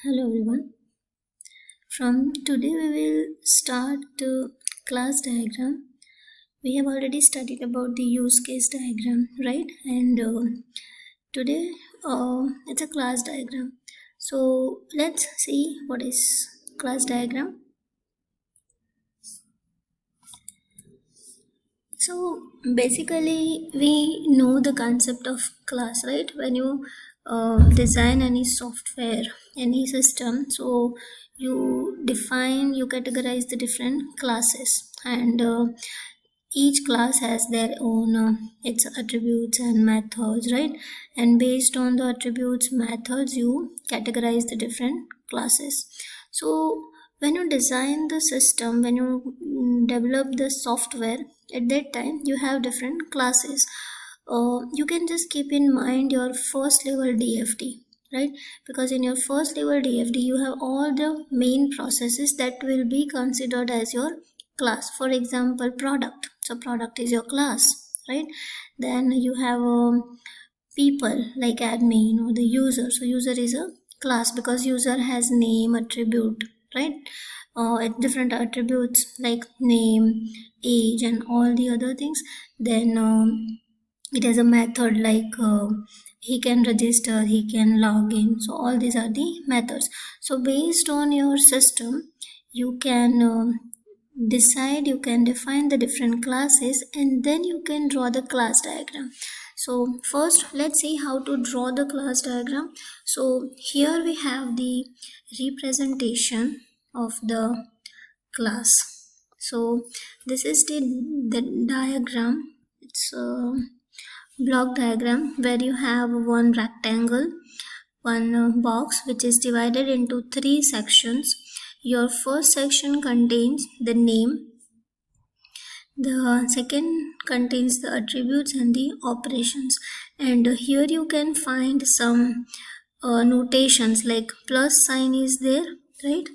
Hello everyone. From today we will start class diagram. We have already studied about the use case diagram, right? And today it's a class diagram. So let's see what is class diagram. So basically we know the concept of class, right? When you design any software, any system, so you categorize the different classes, and each class has their own its attributes and methods, right? And based on the attributes, methods, you categorize the different classes. So when you design the system, when you develop the software, at that time you have different classes. You can just keep in mind your first level DFD, right? Because in your first level DFD you have all the main processes that will be considered as your class. For example, product, so product is your class, right? Then you have people like admin or the user, so user is a class because user has name, attribute, right? Different attributes like name, age, and all the other things. Then it has a method like he can register, he can log in, so all these are the methods. So based on your system you can you can define the different classes, and then you can draw the class diagram. So first let's see how to draw the class diagram. So here we have the representation of the class. So this is the diagram. It's a block diagram where you have one rectangle, one box which is divided into three sections. Your first section contains the name, the second contains the attributes and the operations, and here you can find some notations like plus sign is there, right?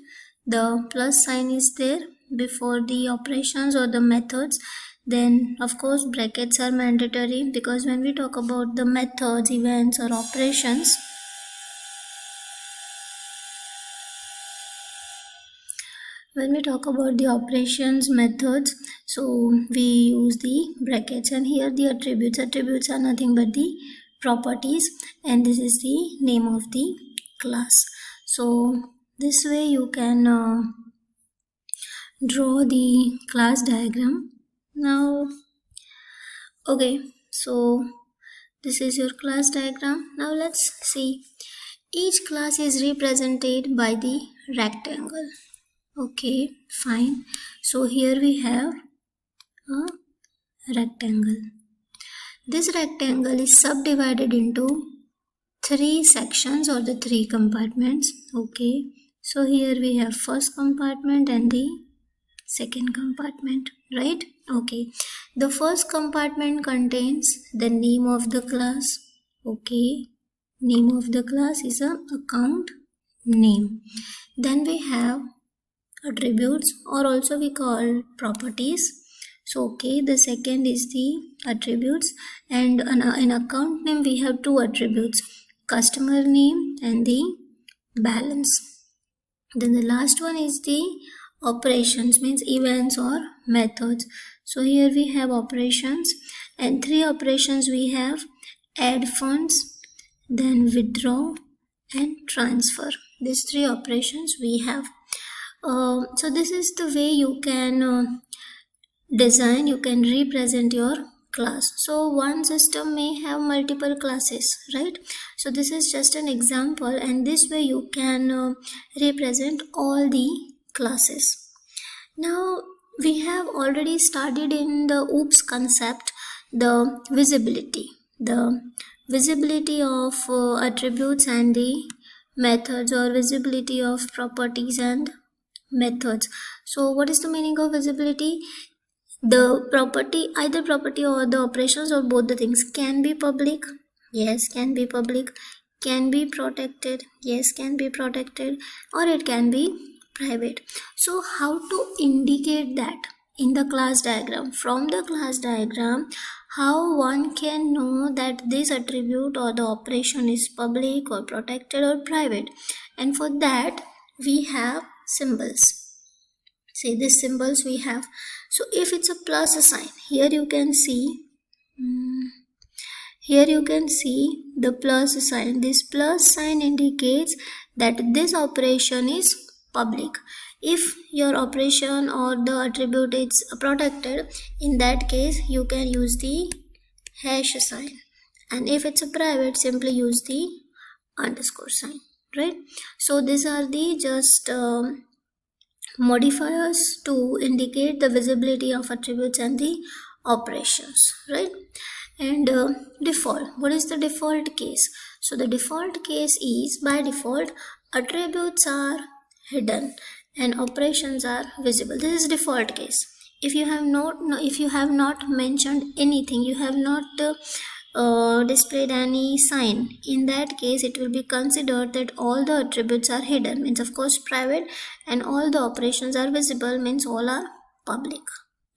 The plus sign is there before the operations or the methods. Then of course brackets are mandatory, because when we talk about the methods, events, or operations, when we talk about the operations methods, so we use the brackets. And here the attributes are nothing but the properties, and this is the name of the class. So this way you can draw the class diagram. Now okay, so this is your class diagram. Now let's see, each class is represented by the rectangle. Okay, fine. So here we have a rectangle. This rectangle is subdivided into three sections or the three compartments. Okay, so here we have first compartment and the second compartment, right? Okay, the first compartment contains the name of the class. Okay, name of the class is a account name. Then we have attributes, or also we call properties. So okay, the second is the attributes, and in account name we have two attributes, customer name and the balance. Then the last one is the operations, means events or methods. So here we have operations, and three operations we have: add funds, then withdraw, and transfer. These three operations we have. So this is the way you can design, you can represent your class. So one system may have multiple classes, right? So this is just an example, and this way you can represent all the classes. Now we have already studied in the OOPS concept the visibility of attributes and the methods, or visibility of properties and methods. So what is the meaning of visibility? The property, either property or the operations or both the things, can be public, yes, can be public, can be protected, yes, can be protected, or it can be private. So how to indicate that in the class diagram. From the class diagram, how one can know that this attribute or the operation is public or protected or private. And for that we have symbols. See, these symbols we have. So if it's a plus sign, here you can see the plus sign. This plus sign indicates that this operation is public. If your operation or the attribute is protected, in that case you can use the hash sign, and if it's a private, simply use the underscore sign, right? So these are the just modifiers to indicate the visibility of attributes and the operations, right? And default, what is the default case? So the default case is, by default, attributes are hidden and operations are visible. This is default case. If you have not mentioned anything, you have not displayed any sign, in that case it will be considered that all the attributes are hidden, means of course private, and all the operations are visible, means all are public,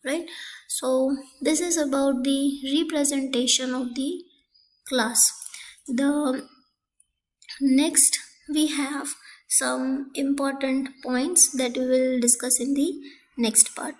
right? So this is about the representation of the class. The next we have some important points that we will discuss in the next part.